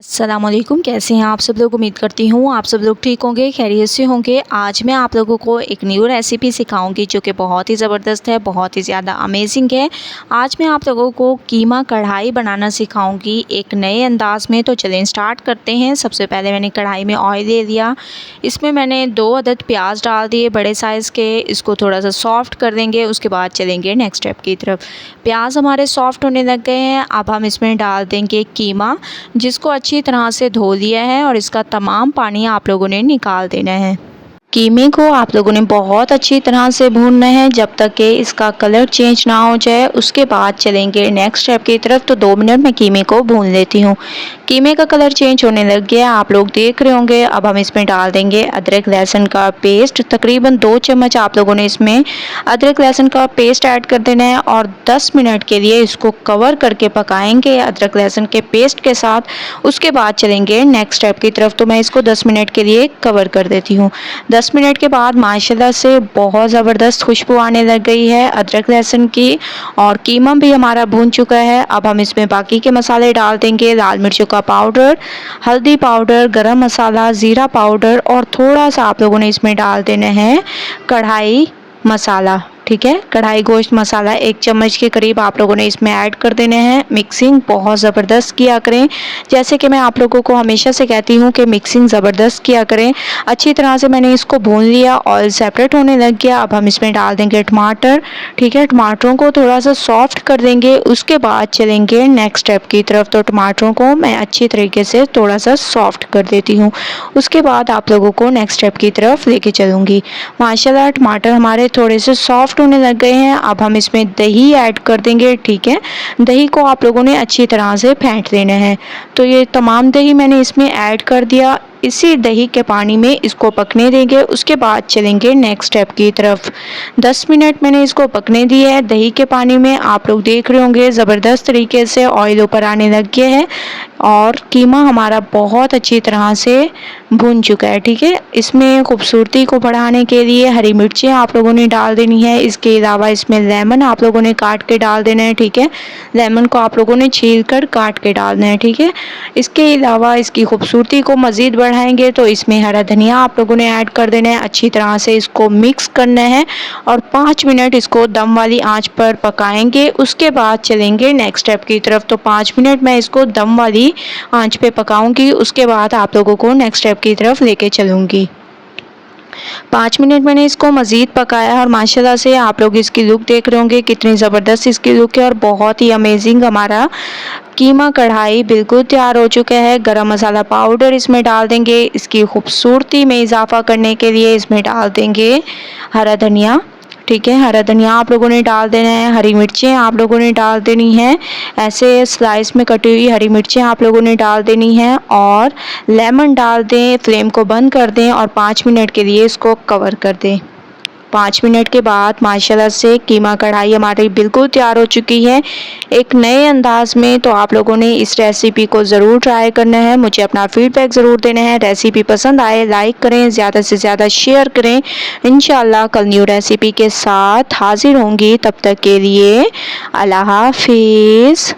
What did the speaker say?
अस्सलामुअलैकुम, कैसे हैं आप सब लोग। उम्मीद करती हूँ आप सब लोग ठीक होंगे, खैरियत से होंगे। आज मैं आप लोगों को एक न्यू रेसिपी सिखाऊंगी जो कि बहुत ही ज़बरदस्त है, बहुत ही ज़्यादा अमेजिंग है। आज मैं आप लोगों को कीमा कढ़ाई बनाना सिखाऊंगी एक नए अंदाज में। तो चलें स्टार्ट करते हैं। सबसे पहले मैंने कढ़ाई में ऑयल ले लिया, इसमें मैंने 2 अदद प्याज डाल दिए बड़े साइज़ के। इसको थोड़ा सा सॉफ्ट कर देंगे, उसके बाद चलेंगे नेक्स्ट स्टेप की तरफ। प्याज हमारे सॉफ्ट होने लग गए हैं। अब हम इसमें डाल देंगे कीमा, जिसको अच्छी तरह से धो लिया है और इसका तमाम पानी आप लोगों ने निकाल देना है। कीमे को आप लोगों ने बहुत अच्छी तरह से भूनना है जब तक कि इसका कलर चेंज ना हो जाए। उसके बाद चलेंगे नेक्स्ट स्टेप की तरफ। तो 2 मिनट में कीमे को भून लेती हूँ। कीमे का कलर चेंज होने लग गया, आप लोग देख रहे होंगे। अब हम इसमें डाल देंगे अदरक लहसुन का पेस्ट। तकरीबन 2 चम्मच आप लोगों ने इसमें अदरक लहसुन का पेस्ट ऐड कर देना है और 10 मिनट के लिए इसको कवर करके पकाएंगे अदरक लहसुन के पेस्ट के साथ। उसके बाद चलेंगे नेक्स्ट स्टेप की तरफ। तो मैं इसको 10 मिनट के लिए कवर कर देती हूँ। 10 मिनट के बाद माशाल्लाह से बहुत ज़बरदस्त खुशबू आने लग गई है अदरक लहसुन की, और कीमा भी हमारा भून चुका है। अब हम इसमें बाकी के मसाले डाल देंगे। लाल मिर्चों का पाउडर, हल्दी पाउडर, गरम मसाला, ज़ीरा पाउडर और थोड़ा सा आप लोगों ने इसमें डाल देना है कढ़ाई मसाला। ठीक है, कढ़ाई गोश्त मसाला 1 चम्मच के करीब आप लोगों ने इसमें ऐड कर देने हैं। मिक्सिंग बहुत ज़बरदस्त किया करें, जैसे कि मैं आप लोगों को हमेशा से कहती हूँ कि मिक्सिंग ज़बरदस्त किया करें। अच्छी तरह से मैंने इसको भून लिया, ऑयल सेपरेट होने लग गया। अब हम इसमें डाल देंगे टमाटर। ठीक है, टमाटरों को थोड़ा सा सॉफ्ट कर देंगे। उसके बाद चलेंगे नेक्स्ट स्टेप की तरफ। तो टमाटरों को मैं अच्छी तरीके से थोड़ा सा सॉफ्ट कर देती हूँ। उसके बाद आप लोगों को नेक्स्ट स्टेप की तरफ लेके चलूँगी। माशाल्लाह टमाटर हमारे थोड़े से सॉफ्ट होने लग गए हैं। अब हम इसमें दही ऐड कर देंगे। ठीक है, दही को आप लोगों ने अच्छी तरह से फेंट देना है। तो ये तमाम दही मैंने इसमें ऐड कर दिया। इसी दही के पानी में इसको पकने देंगे। उसके बाद चलेंगे नेक्स्ट स्टेप की तरफ। 10 मिनट मैंने इसको पकने दिया है दही के पानी में। आप लोग देख रहे होंगे ज़बरदस्त तरीके से ऑयल ऊपर आने लग गया है और कीमा हमारा बहुत अच्छी तरह से भुन चुका है। ठीक है, इसमें खूबसूरती को बढ़ाने के लिए हरी मिर्चें आप लोगों ने डाल देनी है। इसके अलावा इसमें लेमन आप लोगों ने काट के डाल देना है। ठीक है, लेमन को आप लोगों ने छील कर काट के डालना है। ठीक है, इसके अलावा इसकी खूबसूरती को मज़ीद बढ़ाएंगे तो इसमें हरा धनिया आप लोगों ने ऐड कर देना है। अच्छी तरह से इसको मिक्स करना है और 5 मिनट इसको दम वाली आंच पर पकाएंगे। उसके बाद चलेंगे नेक्स्ट स्टेप की तरफ। तो 5 मिनट मैं इसको दम वाली आंच पे पकाऊंगी। उसके बाद आप लोगों को नेक्स्ट स्टेप की तरफ लेके चलूँगी। 5 मिनट मैंने इसको मज़ीद पकाया और माशाल्लाह से आप लोग इसकी लुक देख रहे होंगे कितनी ज़बरदस्त इसकी लुक है और बहुत ही अमेजिंग हमारा कीमा कढ़ाई बिल्कुल तैयार हो चुका है। गरम मसाला पाउडर इसमें डाल देंगे। इसकी खूबसूरती में इजाफा करने के लिए इसमें डाल देंगे हरा धनिया। ठीक है, हरा धनिया आप लोगों ने डाल देना है। हरी मिर्चें आप लोगों ने डाल देनी है, ऐसे स्लाइस में कटी हुई हरी मिर्चें आप लोगों ने डाल देनी है और लेमन डाल दें। फ्लेम को बंद कर दें और 5 मिनट के लिए इसको कवर कर दें। 5 मिनट के बाद माशाल्लाह से कीमा कढ़ाई हमारी बिल्कुल तैयार हो चुकी है एक नए अंदाज में। तो आप लोगों ने इस रेसिपी को ज़रूर ट्राई करना है, मुझे अपना फीडबैक ज़रूर देना है। रेसिपी पसंद आए लाइक करें, ज़्यादा से ज़्यादा शेयर करें। इंशाल्लाह कल न्यू रेसिपी के साथ हाजिर होंगी, तब तक के लिए अल्लाह हाफिज़।